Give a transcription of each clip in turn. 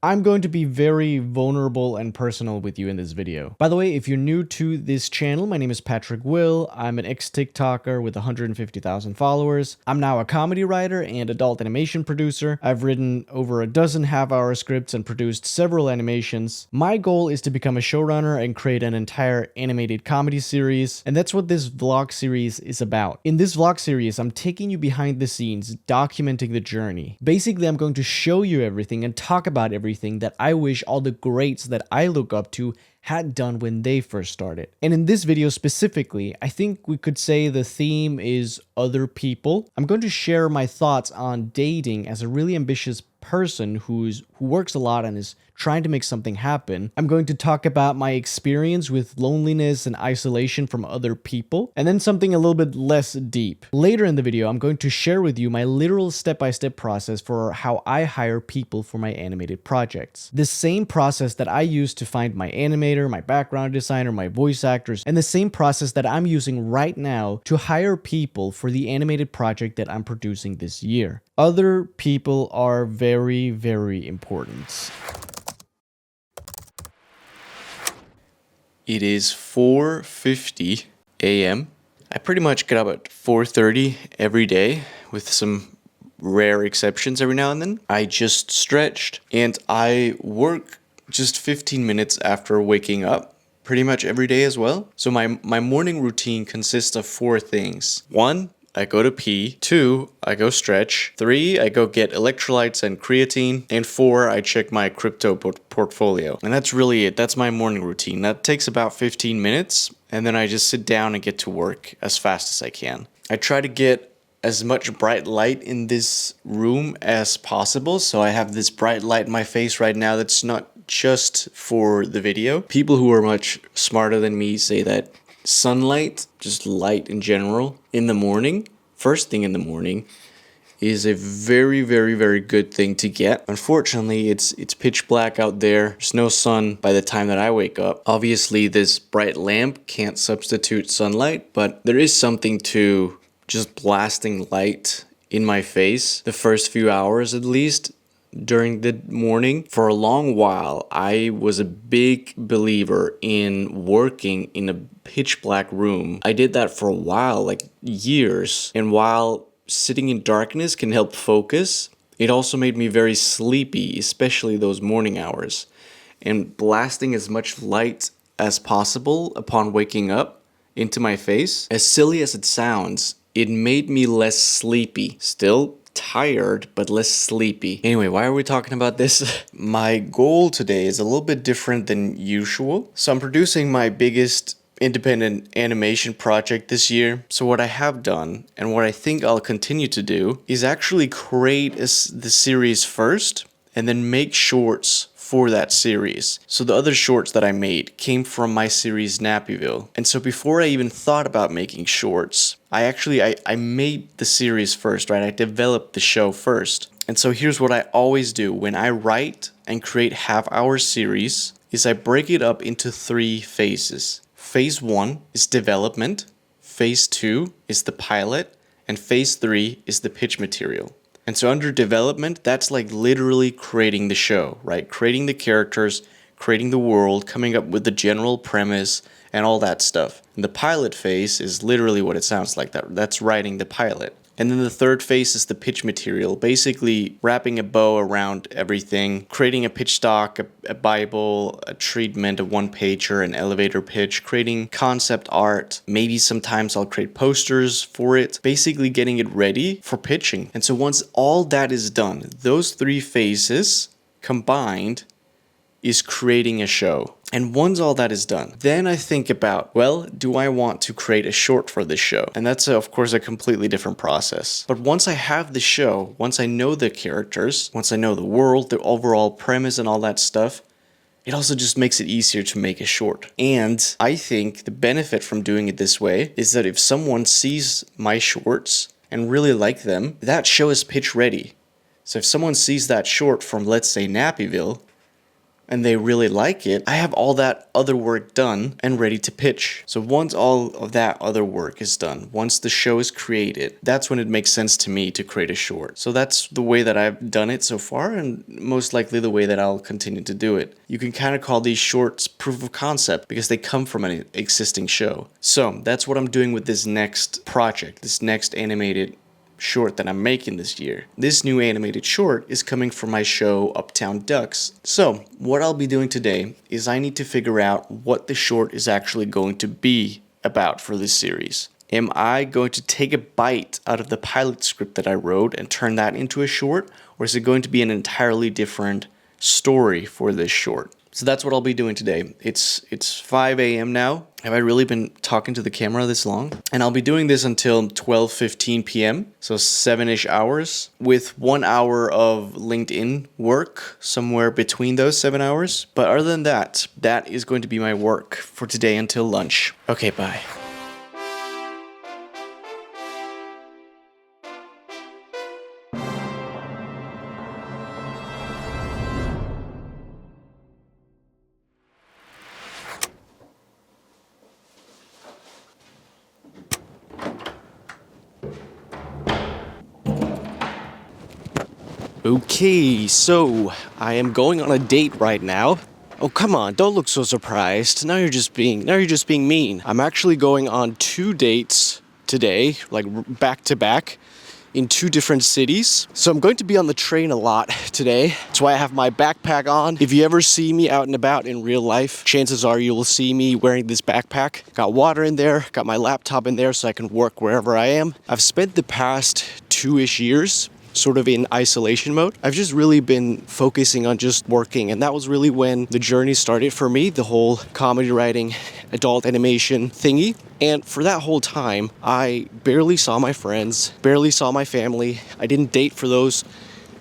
I'm going to be very vulnerable and personal with you in this video. By the way, if you're new to this channel, my name is Patrick Will. I'm an ex-TikToker with 150,000 followers. I'm now a comedy writer and adult animation producer. I've written over a dozen half-hour scripts and produced several animations. My goal is to become a showrunner and create an entire animated comedy series, and that's what this vlog series is about. In this vlog series, I'm taking you behind the scenes, documenting the journey. Basically, I'm going to show you everything and talk about everything that I wish all the greats that I look up to had done when they first started. And in this video specifically, I think we could say the theme is other people. I'm going to share my thoughts on dating as a really ambitious person who works a lot and is trying to make something happen. I'm going to talk about my experience with loneliness and isolation from other people, and then something a little bit less deep. Later in the video, I'm going to share with you my literal step-by-step process for how I hire people for my animated projects. The same process that I use to find my animator, my background designer, my voice actors, and the same process that I'm using right now to hire people for the animated project that I'm producing this year. Other people are very, very important. It is 4:50 a.m. I pretty much get up at 4:30 every day, with some rare exceptions every now and then. I just stretched, and I work just 15 minutes after waking up, pretty much every day as well. So my morning routine consists of 4 things. 1, I go to pee. 2, I go stretch. 3, I go get electrolytes and creatine. And 4, I check my crypto portfolio. And that's really it. That's my morning routine. That takes about 15 minutes. And then I just sit down and get to work as fast as I can. I try to get as much bright light in this room as possible. So I have this bright light in my face right now that's not just for the video. People who are much smarter than me say that sunlight, just light in general, in the morning, first thing in the morning, is a very, very, very good thing to get. Unfortunately, it's pitch black out there. There's no sun by the time that I wake up. Obviously, this bright lamp can't substitute sunlight, but there is something to just blasting light in my face the first few hours at least during the morning. For a long while, I was a big believer in working in a pitch black room. I did that for a while, like years. And while sitting in darkness can help focus, it also made me very sleepy, especially those morning hours. And blasting as much light as possible upon waking up into my face, as silly as it sounds, it made me less sleepy. Still tired, but less sleepy. Anyway, why are we talking about this? My goal today is a little bit different than usual. So I'm producing my biggest independent animation project this year. So what I have done, and what I think I'll continue to do, is actually create the series first, and then make shorts for that series. So the other shorts that I made came from my series Nappyville. And so before I even thought about making shorts, I made the series first, right? I developed the show first. And so here's what I always do when I write and create half-hour series is I break it up into 3 phases. Phase 1 is development, phase 2 is the pilot, and phase 3 is the pitch material. And so under development, that's like literally creating the show, right? Creating the characters, creating the world, coming up with the general premise, and all that stuff. And the pilot phase is literally what it sounds like. That's writing the pilot. And then the third phase is the pitch material, basically wrapping a bow around everything, creating a pitch doc, a Bible, a treatment, a one-pager, an elevator pitch, creating concept art. Maybe sometimes I'll create posters for it, basically getting it ready for pitching. And so once all that is done, those 3 phases combined is creating a show. And once all that is done, then I think about, well, do I want to create a short for this show? And that's, of course, a completely different process. But once I have the show, once I know the characters, once I know the world, the overall premise and all that stuff, it also just makes it easier to make a short. And I think the benefit from doing it this way is that if someone sees my shorts and really like them, that show is pitch ready. So if someone sees that short from, let's say, Nappyville, and they really like it, I have all that other work done and ready to pitch. So once all of that other work is done, once the show is created, that's when it makes sense to me to create a short. So that's the way that I've done it so far, and most likely the way that I'll continue to do it. You can kind of call these shorts proof of concept because they come from an existing show. So that's what I'm doing with this next project, this next animated short that I'm making this year. This new animated short is coming from my show Uptown Ducks. So what I'll be doing today is I need to figure out what the short is actually going to be about for this series. Am I going to take a bite out of the pilot script that I wrote and turn that into a short, or is it going to be an entirely different story for this short? So that's what I'll be doing today. It's 5 a.m. now. Have I really been talking to the camera this long? And I'll be doing this until 12:15 p.m., so 7-ish hours, with 1 hour of LinkedIn work somewhere between those 7 hours. But other than that, that is going to be my work for today until lunch. Okay, bye. Okay, so I am going on a date right now. Oh, come on, don't look so surprised. Now you're just being mean. I'm actually going on 2 dates today, like back to back, in 2 different cities. So I'm going to be on the train a lot today. That's why I have my backpack on. If you ever see me out and about in real life, chances are you will see me wearing this backpack. Got water in there, got my laptop in there so I can work wherever I am. I've spent the past 2-ish years sort of in isolation mode. I've just really been focusing on just working, and that was really when the journey started for me, the whole comedy writing, adult animation thingy. And for that whole time, I barely saw my friends, barely saw my family. I didn't date for those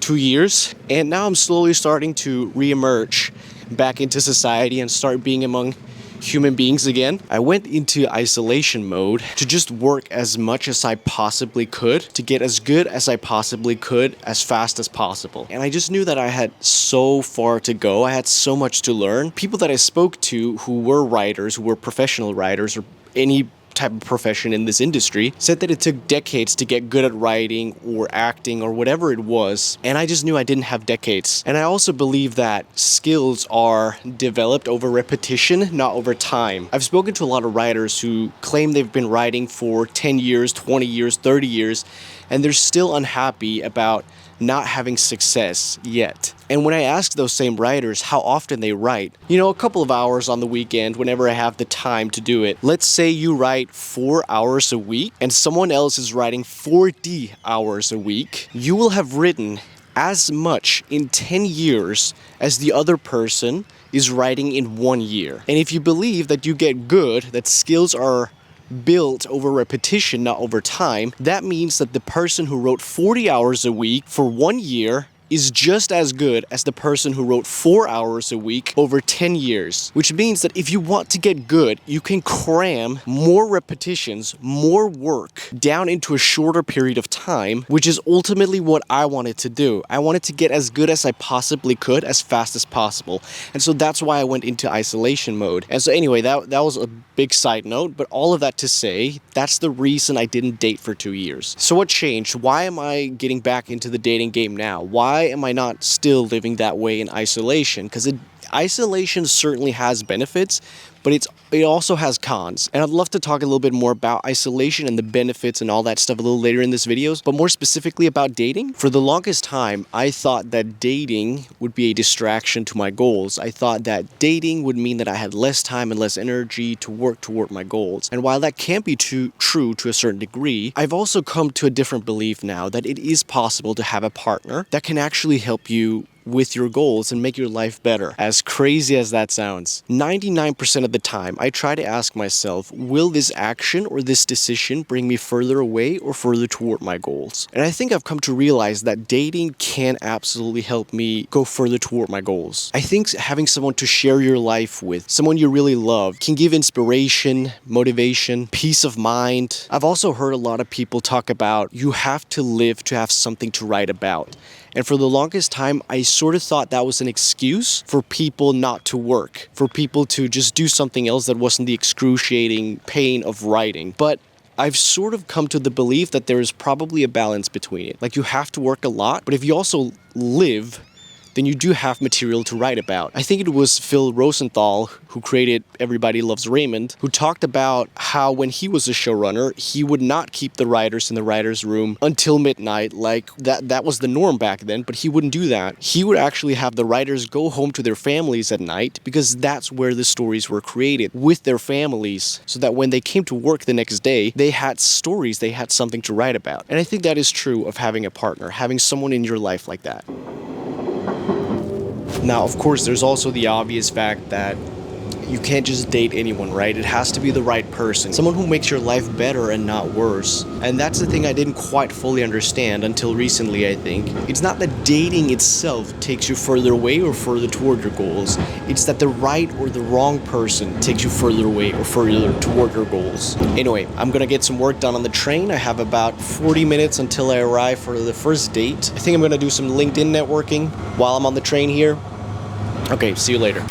2 years, and now I'm slowly starting to reemerge back into society and start being among human beings again. I went into isolation mode to just work as much as I possibly could, to get as good as I possibly could as fast as possible. And I just knew that I had so far to go. I had so much to learn. People that I spoke to who were writers, who were professional writers, or any type of profession in this industry, said that it took decades to get good at writing or acting or whatever it was, and I just knew I didn't have decades. And I also believe that skills are developed over repetition, not over time. I've spoken to a lot of writers who claim they've been writing for 10 years, 20 years, 30 years, and they're still unhappy about not having success yet. And when I ask those same writers how often they write, a couple of hours on the weekend whenever I have the time to do it. Let's say you write 4 hours a week and someone else is writing 40 hours a week. You will have written as much in 10 years as the other person is writing in 1 year. And if you believe that you get good, that skills are built over repetition, not over time, that means that the person who wrote 40 hours a week for 1 year is just as good as the person who wrote 4 hours a week over 10 years. Which means that if you want to get good, you can cram more repetitions, more work down into a shorter period of time, which is ultimately what I wanted to do. I wanted to get as good as I possibly could as fast as possible. And so that's why I went into isolation mode. And so anyway, that was a big side note, but all of that to say, that's the reason I didn't date for 2 years. So what changed? Why am I getting back into the dating game now? Why am I not still living that way in isolation? Because isolation certainly has benefits, but it also has cons. And I'd love to talk a little bit more about isolation and the benefits and all that stuff a little later in this video, but more specifically about dating. For the longest time, I thought that dating would be a distraction to my goals. I thought that dating would mean that I had less time and less energy to work toward my goals. And while that can be true to a certain degree, I've also come to a different belief now that it is possible to have a partner that can actually help you with your goals and make your life better. As crazy as that sounds, 99% of the time, I try to ask myself, will this action or this decision bring me further away or further toward my goals? And I think I've come to realize that dating can absolutely help me go further toward my goals. I think having someone to share your life with, someone you really love, can give inspiration, motivation, peace of mind. I've also heard a lot of people talk about you have to live to have something to write about. And for the longest time, I sort of thought that was an excuse for people not to work, for people to just do something else that wasn't the excruciating pain of writing. But I've sort of come to the belief that there is probably a balance between it. Like, you have to work a lot, but if you also live, then you do have material to write about. I think it was Phil Rosenthal, who created Everybody Loves Raymond, who talked about how when he was a showrunner, he would not keep the writers in the writer's room until midnight. Like, that was the norm back then, but he wouldn't do that. He would actually have the writers go home to their families at night, because that's where the stories were created, with their families, so that when they came to work the next day, they had stories, they had something to write about. And I think that is true of having a partner, having someone in your life like that. Now, of course, there's also the obvious fact that you can't just date anyone, right? It has to be the right person. Someone who makes your life better and not worse. And that's the thing I didn't quite fully understand until recently, I think. It's not that dating itself takes you further away or further toward your goals. It's that the right or the wrong person takes you further away or further toward your goals. Anyway, I'm gonna get some work done on the train. I have about 40 minutes until I arrive for the first date. I think I'm gonna do some LinkedIn networking while I'm on the train here. Okay, see you later.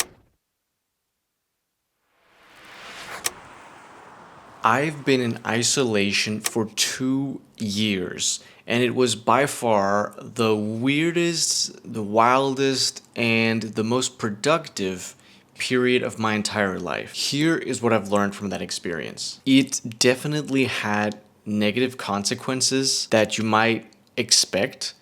I've been in isolation for 2 years, and it was by far the weirdest, the wildest, and the most productive period of my entire life. Here is what I've learned from that experience. It definitely had negative consequences that you might expect,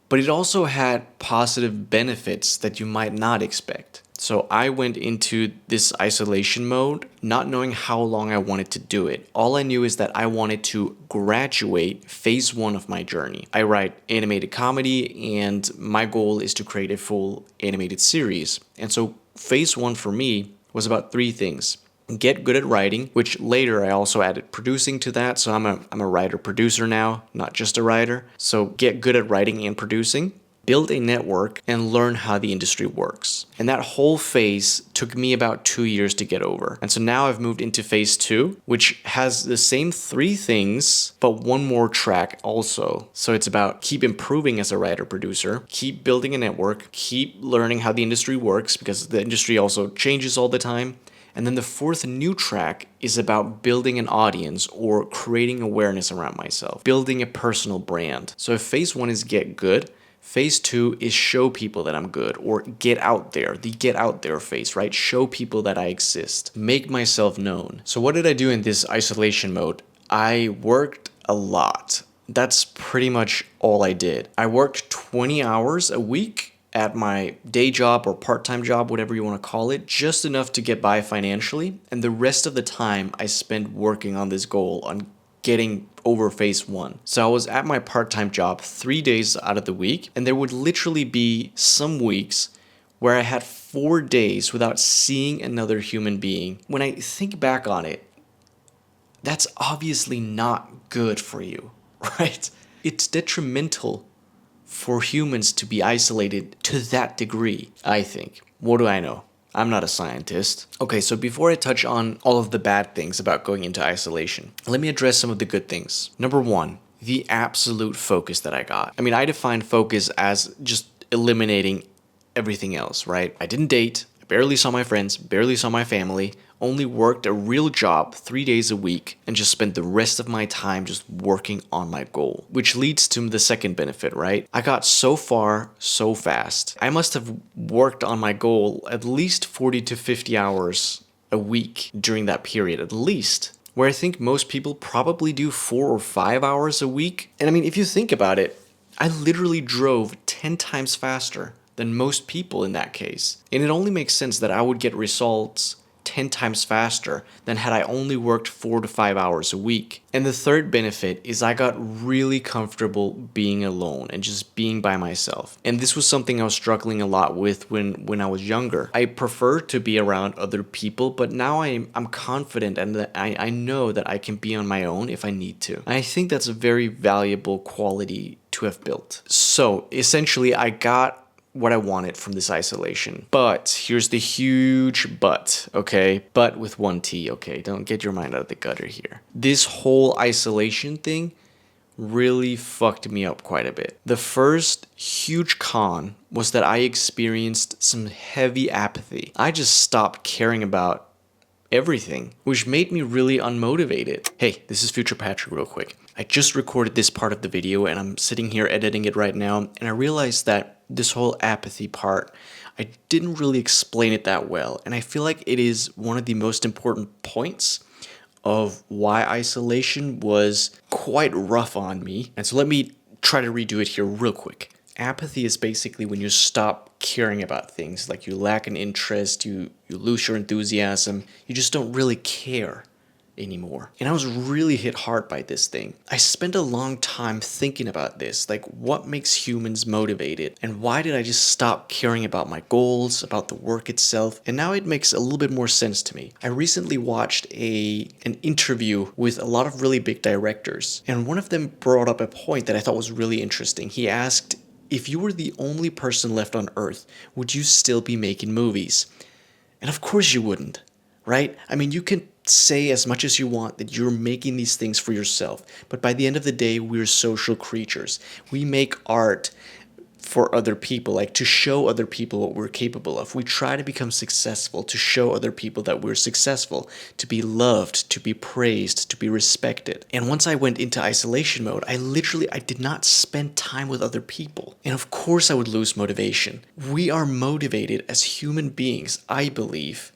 but it also had positive benefits that you might not expect. So I went into this isolation mode not knowing how long I wanted to do it. All I knew is that I wanted to graduate phase one of my journey. I write animated comedy, and my goal is to create a full animated series. And so phase one for me was about three things. Get good at writing, which later I also added producing to that. So I'm a writer producer now, not just a writer. So get good at writing and producing. Build a network, and learn how the industry works. And that whole phase took me about 2 years to get over. And so now I've moved into phase two, which has the same three things, but one more track also. So it's about keep improving as a writer producer, keep building a network, keep learning how the industry works, because the industry also changes all the time. And then the fourth new track is about building an audience or creating awareness around myself, building a personal brand. So if phase one is get good, phase two is show people that I'm good, or get out there, the get out there phase, right? Show people that I exist, make myself known. So what did I do in this isolation mode? I worked a lot. That's pretty much all I did. I worked 20 hours a week at my day job or part-time job, whatever you want to call it, just enough to get by financially. And the rest of the time I spent working on this goal, on getting over phase one. So I was at my part-time job 3 days out of the week, and there would literally be some weeks where I had 4 days without seeing another human being. When I think back on it, that's obviously not good for you, right? It's detrimental for humans to be isolated to that degree, I think. What do I know? I'm not a scientist. Okay, so before I touch on all of the bad things about going into isolation, let me address some of the good things. Number one, the absolute focus that I got. I mean, I define focus as just eliminating everything else, right? I didn't date, I barely saw my friends, barely saw my family, only worked a real job 3 days a week, and just spent the rest of my time just working on my goal. Which leads to the second benefit, right? I got so far so fast. I must have worked on my goal at least 40 to 50 hours a week during that period, at least. Where I think most people probably do 4 or 5 hours a week. And I mean, if you think about it, I literally drove 10 times faster than most people in that case. And it only makes sense that I would get results 10 times faster than had I only worked 4 to 5 hours a week. And the third benefit is I got really comfortable being alone and just being by myself. And this was something I was struggling a lot with when I was younger. I prefer to be around other people, but now I'm confident, and that I know that I can be on my own if I need to. And I think that's a very valuable quality to have built. So essentially, I got what I wanted from this isolation. But here's the huge but, okay? But with one T, okay? Don't get your mind out of the gutter here. This whole isolation thing really fucked me up quite a bit. The first huge con was that I experienced some heavy apathy. I just stopped caring about everything, which made me really unmotivated. Hey, this is Future Patrick real quick. I just recorded this part of the video and I'm sitting here editing it right now, and I realized that this whole apathy part, I didn't really explain it that well, and I feel like it is one of the most important points of why isolation was quite rough on me. And so let me try to redo it here real quick. Apathy is basically when you stop caring about things, like you lack an interest, you lose your enthusiasm, you just don't really care anymore. And I was really hit hard by this thing. I spent a long time thinking about this, like what makes humans motivated, and why did I just stop caring about my goals, about the work itself? And now it makes a little bit more sense to me. I recently watched an interview with a lot of really big directors, and one of them brought up a point that I thought was really interesting. He asked, if you were the only person left on Earth, would you still be making movies? And of course you wouldn't, right? I mean, you can say as much as you want that you're making these things for yourself, but by the end of the day, we're social creatures. We make art for other people, like to show other people what we're capable of. We try to become successful, to show other people that we're successful, to be loved, to be praised, to be respected. And once I went into isolation mode, I did not spend time with other people. And of course I would lose motivation. We are motivated as human beings, I believe,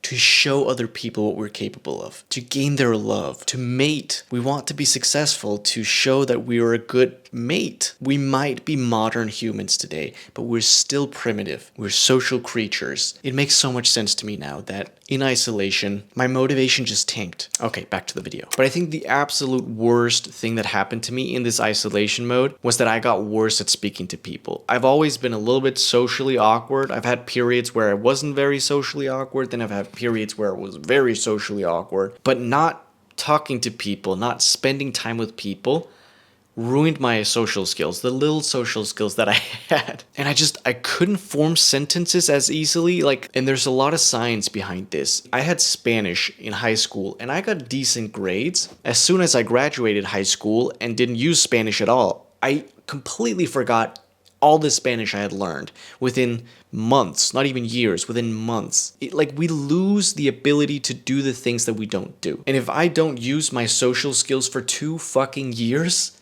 to show other people what we're capable of, to gain their love, to mate. We want to be successful, to show that we are a good mate. We might be modern humans today, but we're still primitive. We're social creatures. It makes so much sense to me now that in isolation, my motivation just tanked. Okay, back to the video. But I think the absolute worst thing that happened to me in this isolation mode was that I got worse at speaking to people. I've always been a little bit socially awkward. I've had periods where I wasn't very socially awkward, then I've had periods where it was very socially awkward, but not talking to people, not spending time with people ruined my social skills, the little social skills that I had. And I couldn't form sentences as easily, and there's a lot of science behind this. I had Spanish in high school and I got decent grades. As soon as I graduated high school and didn't use Spanish at all, I completely forgot all the Spanish I had learned within months, not even years, within months. We lose the ability to do the things that we don't do. And if I don't use my social skills for 2 fucking years,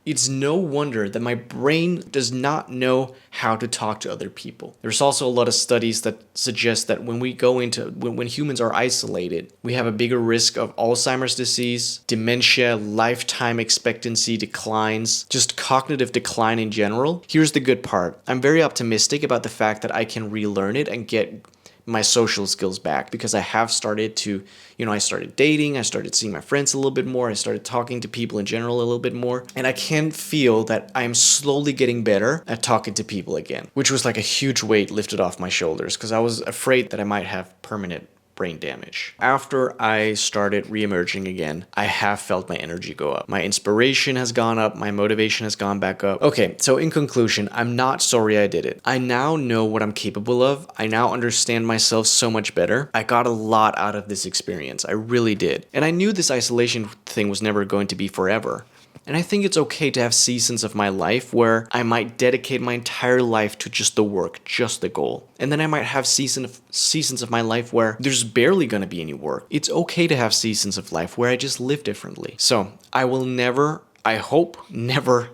it's no wonder that my brain does not know how to talk to other people. There's also a lot of studies that suggest that when humans are isolated, we have a bigger risk of Alzheimer's disease, dementia, lifetime expectancy declines, just cognitive decline in general. Here's the good part. I'm very optimistic about the fact that I can relearn it and get my social skills back, because I have started to, I started dating, I started seeing my friends a little bit more, I started talking to people in general a little bit more, and I can feel that I'm slowly getting better at talking to people again, which was like a huge weight lifted off my shoulders, because I was afraid that I might have permanent brain damage. After I started re-emerging again, I have felt my energy go up. My inspiration has gone up, my motivation has gone back up. Okay, so in conclusion, I'm not sorry I did it. I now know what I'm capable of. I now understand myself so much better. I got a lot out of this experience. I really did. And I knew this isolation thing was never going to be forever. And I think it's okay to have seasons of my life where I might dedicate my entire life to just the work, just the goal. And then I might have seasons of my life where there's barely gonna be any work. It's okay to have seasons of life where I just live differently. So I will never, I hope, never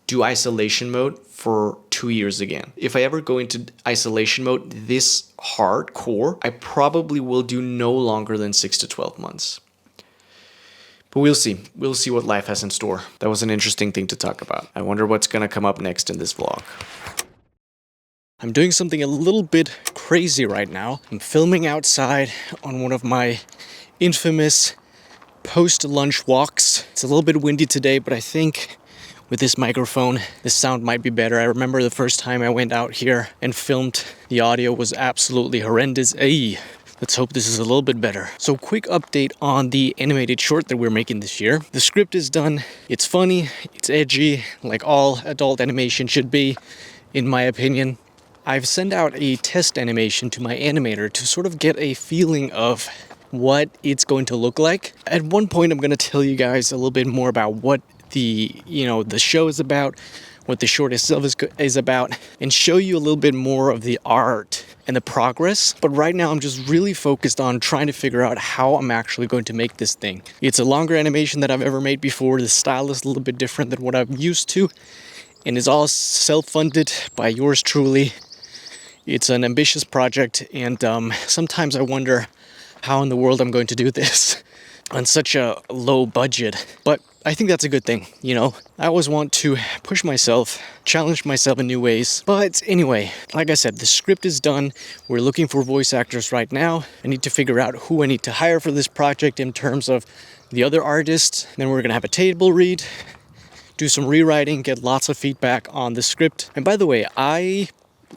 do isolation mode for 2 years again. If I ever go into isolation mode this hardcore, I probably will do no longer than 6 to 12 months. But we'll see. We'll see what life has in store. That was an interesting thing to talk about. I wonder what's gonna come up next in this vlog. I'm doing something a little bit crazy right now. I'm filming outside on one of my infamous post-lunch walks. It's a little bit windy today, but I think with this microphone, the sound might be better. I remember the first time I went out here and filmed, the audio was absolutely horrendous. Ay. Let's hope this is a little bit better. So quick update on the animated short that we're making this year. The script is done. It's funny, it's edgy, like all adult animation should be, in my opinion. I've sent out a test animation to my animator to sort of get a feeling of what it's going to look like. At one point, I'm going to tell you guys a little bit more about what the show is about, what the short itself is about, and show you a little bit more of the art and the progress. But right now I'm just really focused on trying to figure out how I'm actually going to make this thing. It's a longer animation than I've ever made before. The style is a little bit different than what I'm used to, and it's all self-funded by yours truly. It's an ambitious project, and sometimes I wonder how in the world I'm going to do this on such a low budget. But I think that's a good thing, I always want to push myself, challenge myself in new ways. But anyway, like I said, the script is done. We're looking for voice actors right now. I need to figure out who I need to hire for this project in terms of the other artists. Then we're gonna have a table read, do some rewriting, get lots of feedback on the script. And by the way, I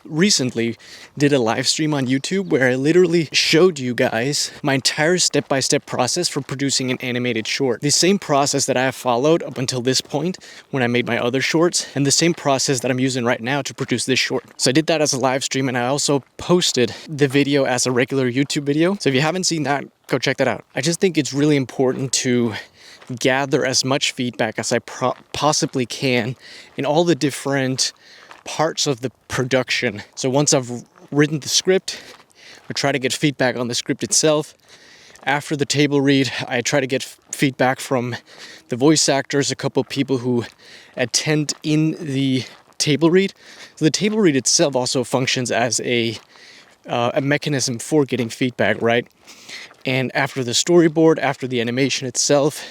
recently did a live stream on YouTube where I literally showed you guys my entire step-by-step process for producing an animated short. The same process that I have followed up until this point when I made my other shorts, and the same process that I'm using right now to produce this short. So I did that as a live stream, and I also posted the video as a regular YouTube video. So if you haven't seen that, go check that out. I just think it's really important to gather as much feedback as I possibly can in all the different parts of the production. So once I've written the script, I try to get feedback on the script itself. After the table read, I try to get feedback from the voice actors, a couple of people who attend in the table read. So the table read itself also functions as a mechanism for getting feedback, right? And after the storyboard, after the animation itself,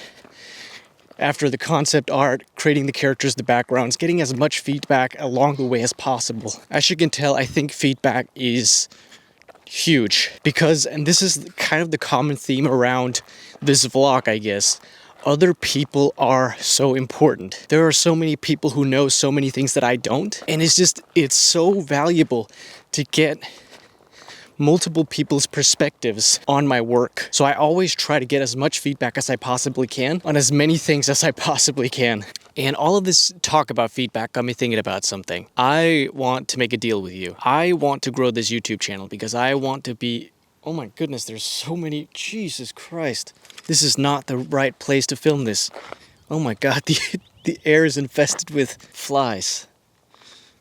after the concept art, creating the characters, the backgrounds, getting as much feedback along the way as possible. As you can tell, I think feedback is huge because, and this is kind of the common theme around this vlog, I guess, other people are so important. There are so many people who know so many things that I don't, and it's so valuable to get multiple people's perspectives on my work. So I always try to get as much feedback as I possibly can on as many things as I possibly can. And all of this talk about feedback got me thinking about something. I want to make a deal with you. I want to grow this YouTube channel because I want to be... Oh my goodness, there's so many... Jesus Christ. This is not the right place to film this. Oh my God, the air is infested with flies.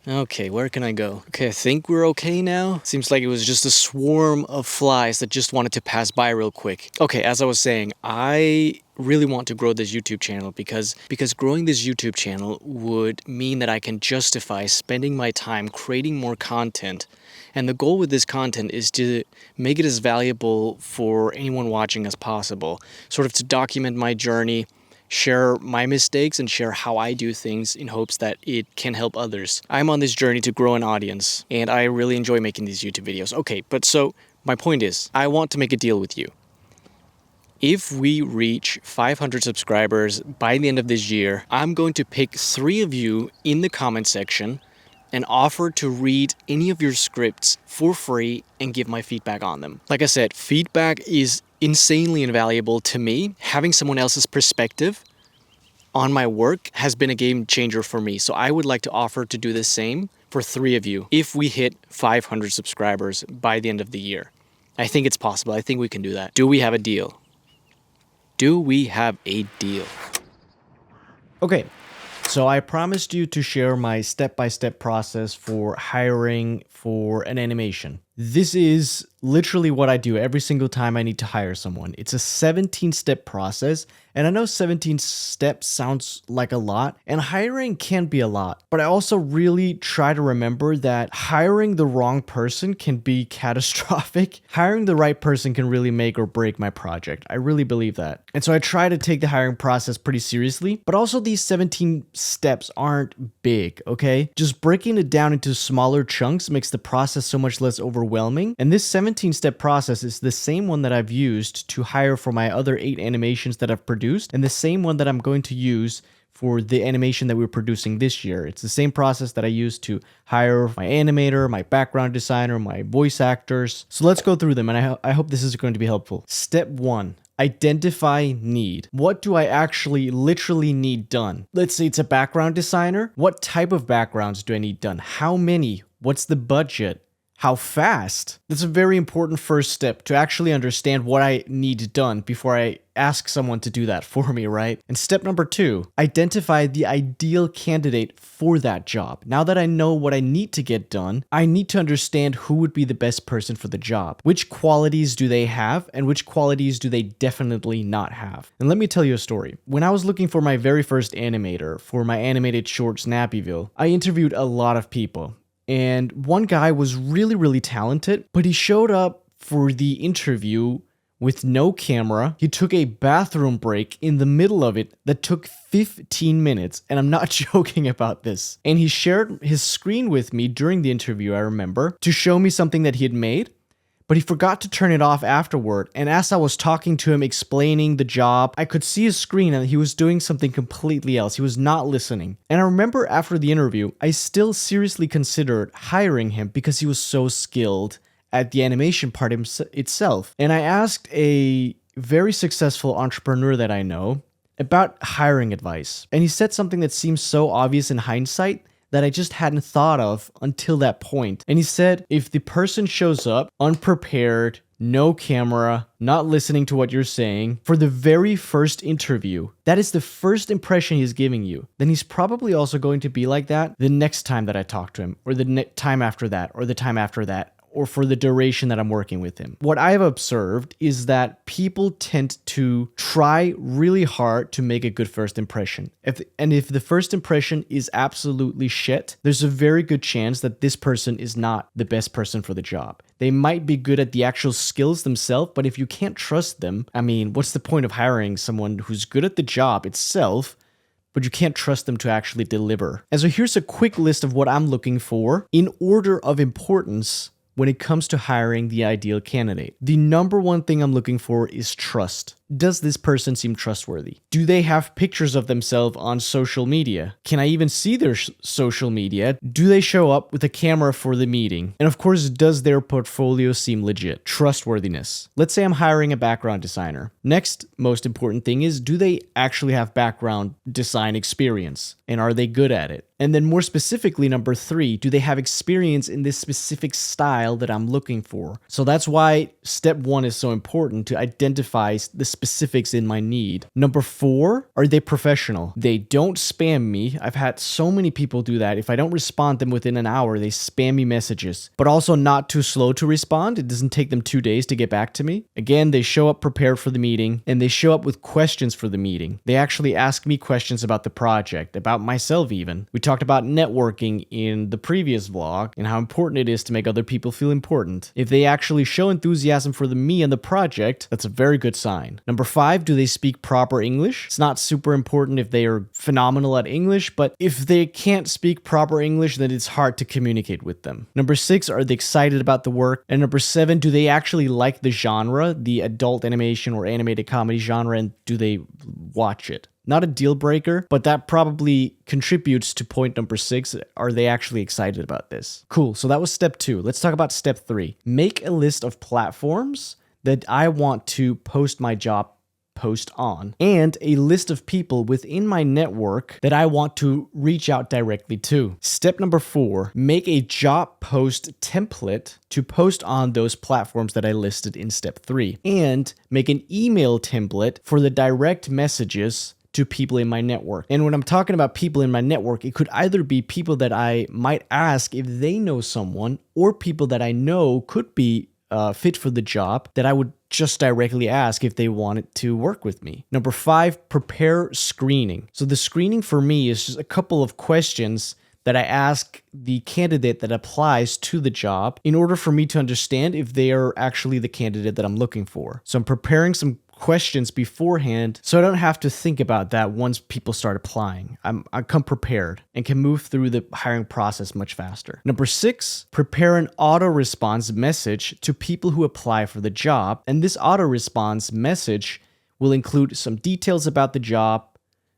Okay, where can I go? Okay, I think we're okay now. Seems like it was just a swarm of flies that just wanted to pass by real quick. Okay, as I was saying, I really want to grow this YouTube channel because growing this YouTube channel would mean that I can justify spending my time creating more content. And the goal with this content is to make it as valuable for anyone watching as possible. Sort of to document my journey, share my mistakes, and share how I do things in hopes that it can help others. I'm on this journey to grow an audience, and I really enjoy making these YouTube videos. Okay, but so my point is, I want to make a deal with you. If we reach 500 subscribers by the end of this year, I'm going to pick 3 of you in the comment section and offer to read any of your scripts for free and give my feedback on them. Like I said, feedback is insanely invaluable to me. Having someone else's perspective on my work has been a game changer for me. So I would like to offer to do the same for 3 of you if we hit 500 subscribers by the end of the year. I think it's possible. I think we can do that. Do we have a deal? Do we have a deal? Okay, so I promised you to share my step-by-step process for hiring for an animation. This is literally what I do every single time I need to hire someone. It's a 17-step process, and I know 17 steps sounds like a lot, and hiring can be a lot, but I also really try to remember that hiring the wrong person can be catastrophic. Hiring the right person can really make or break my project. I really believe that. And so I try to take the hiring process pretty seriously, but also these 17 steps aren't big, okay? Just breaking it down into smaller chunks makes the process so much less overwhelming, and this 17-step process is the same one that I've used to hire for my other 8 animations that I've produced, and the same one that I'm going to use for the animation that we're producing this year. It's the same process that I used to hire my animator, my background designer, my voice actors. So let's go through them, and I hope this is going to be helpful. Step 1. Identify need. What do I actually literally need done? Let's say it's a background designer. What type of backgrounds do I need done? How many? What's the budget? how fast. That's a very important first step to actually understand what I need done before I ask someone to do that for me, right? And step number 2, identify the ideal candidate for that job. Now that I know what I need to get done, I need to understand who would be the best person for the job. Which qualities do they have and which qualities do they definitely not have? And let me tell you a story. When I was looking for my very first animator for my animated short Snappyville, I interviewed a lot of people. And one guy was really, really talented, but he showed up for the interview with no camera. He took a bathroom break in the middle of it that took 15 minutes, and I'm not joking about this. And he shared his screen with me during the interview, I remember, to show me something that he had made, but he forgot to turn it off afterward. And as I was talking to him, explaining the job, I could see his screen and he was doing something completely else. He was not listening. And I remember after the interview, I still seriously considered hiring him because he was so skilled at the animation part itself. And I asked a very successful entrepreneur that I know about hiring advice. And he said something that seems so obvious in hindsight that I just hadn't thought of until that point. And he said, if the person shows up unprepared, no camera, not listening to what you're saying, for the very first interview, that is the first impression he's giving you, then he's probably also going to be like that the next time that I talk to him, or the time after that, or the time after that, or for the duration that I'm working with him. What I've observed is that people tend to try really hard to make a good first impression. If the first impression is absolutely shit, there's a very good chance that this person is not the best person for the job. They might be good at the actual skills themselves, but if you can't trust them, I mean, what's the point of hiring someone who's good at the job itself, but you can't trust them to actually deliver? And so here's a quick list of what I'm looking for in order of importance when it comes to hiring the ideal candidate. The number one thing I'm looking for is trust. Does this person seem trustworthy? Do they have pictures of themselves on social media? Can I even see their social media? Do they show up with a camera for the meeting? And of course, does their portfolio seem legit? Trustworthiness. Let's say I'm hiring a background designer. Next most important thing is, do they actually have background design experience? And are they good at it? And then more specifically, number 3, do they have experience in this specific style that I'm looking for? So that's why step 1 is so important, to identify the specifics in my need. Number 4, are they professional? They don't spam me. I've had so many people do that. If I don't respond them within an hour, they spam me messages. But also not too slow to respond. It doesn't take them 2 days to get back to me. Again, they show up prepared for the meeting, and they show up with questions for the meeting. They actually ask me questions about the project, about myself even. We talked about networking in the previous vlog and how important it is to make other people feel important. If they actually show enthusiasm for me and the project, that's a very good sign. Number 5, do they speak proper English? It's not super important if they are phenomenal at English, but if they can't speak proper English, then it's hard to communicate with them. Number 6, are they excited about the work? And number 7, do they actually like the genre, the adult animation or animated comedy genre, and do they watch it? Not a deal breaker, but that probably contributes to point number 6. Are they actually excited about this? Cool, so that was step 2. Let's talk about step 3. Make a list of platforms that I want to post my job post on, and a list of people within my network that I want to reach out directly to. Step number 4, make a job post template to post on those platforms that I listed in step 3, and make an email template for the direct messages to people in my network. And when I'm talking about people in my network, it could either be people that I might ask if they know someone, or people that I know could be fit for the job that I would just directly ask if they wanted to work with me. Number 5, prepare screening. So the screening for me is just a couple of questions that I ask the candidate that applies to the job in order for me to understand if they are actually the candidate that I'm looking for. So I'm preparing some questions beforehand so I don't have to think about that once people start applying. I come prepared and can move through the hiring process much faster. Number 6, prepare an auto response message to people who apply for the job. And this auto response message will include some details about the job,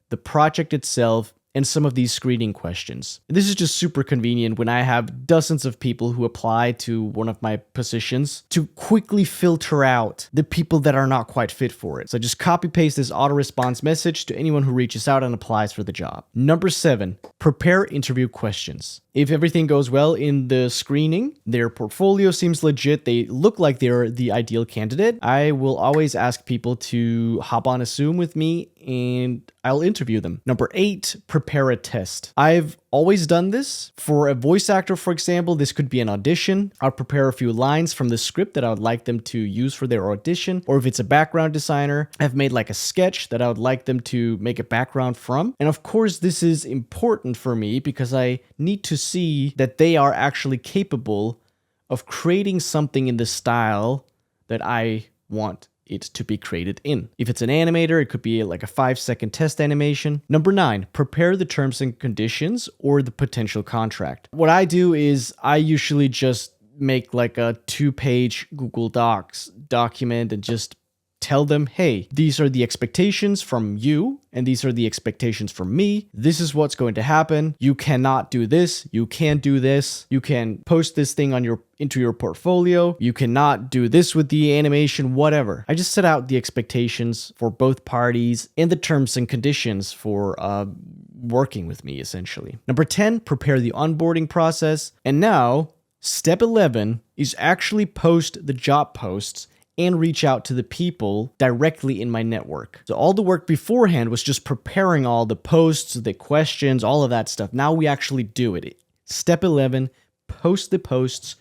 the project itself, and some of these screening questions. This is just super convenient when I have dozens of people who apply to one of my positions to quickly filter out the people that are not quite fit for it. So just copy paste this auto response message to anyone who reaches out and applies for the job. Number 7, prepare interview questions. If everything goes well in the screening, their portfolio seems legit, they look like they're the ideal candidate, I will always ask people to hop on a Zoom with me and I'll interview them. Number 8, prepare a test. I've always done this. For a voice actor, for example, this could be an audition. I'll prepare a few lines from the script that I would like them to use for their audition. Or if it's a background designer, I've made like a sketch that I would like them to make a background from. And of course, this is important for me because I need to see that they are actually capable of creating something in the style that I want it to be created in. If it's an animator, it could be like a 5-second test animation. Number 9, prepare the terms and conditions or the potential contract. What I do is I usually just make like a 2-page Google Docs document and just tell them, hey, these are the expectations from you, and these are the expectations from me. This is what's going to happen. You cannot do this. You can't do this. You can post this thing on into your portfolio. You cannot do this with the animation, whatever. I just set out the expectations for both parties and the terms and conditions for working with me, essentially. Number 10, prepare the onboarding process. And now, step 11 is actually post the job posts and reach out to the people directly in my network. So all the work beforehand was just preparing all the posts, the questions, all of that stuff. Now we actually do it. Step 11, post the posts,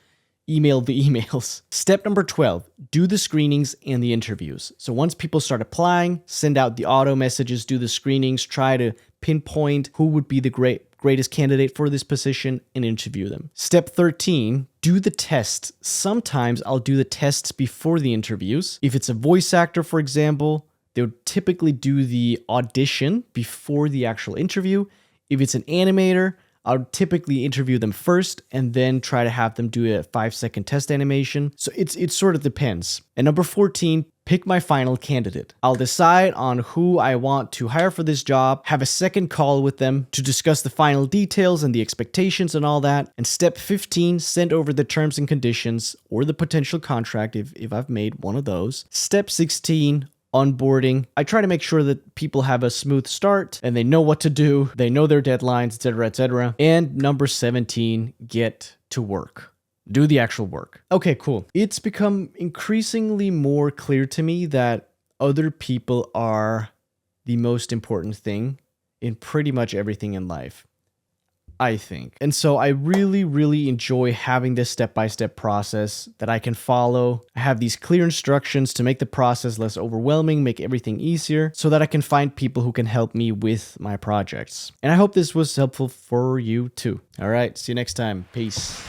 email the emails. Step number 12, do the screenings and the interviews. So once people start applying, send out the auto messages, do the screenings, try to pinpoint who would be the greatest candidate for this position and interview them. Step 13, do the tests. Sometimes I'll do the tests before the interviews. If it's a voice actor, for example, they would typically do the audition before the actual interview. If it's an animator, I'll typically interview them first and then try to have them do a 5-second test animation. So it sort of depends. And number 14, pick my final candidate. I'll decide on who I want to hire for this job, have a second call with them to discuss the final details and the expectations and all that. And step 15, send over the terms and conditions or the potential contract if I've made one of those. Step 16, onboarding. I try to make sure that people have a smooth start and they know what to do, they know their deadlines, etc., etc. And number 17, get to work. Do the actual work. Okay, cool. It's become increasingly more clear to me that other people are the most important thing in pretty much everything in life, I think. And so I really, really enjoy having this step-by-step process that I can follow. I have these clear instructions to make the process less overwhelming, make everything easier, so that I can find people who can help me with my projects. And I hope this was helpful for you too. All right, see you next time. Peace.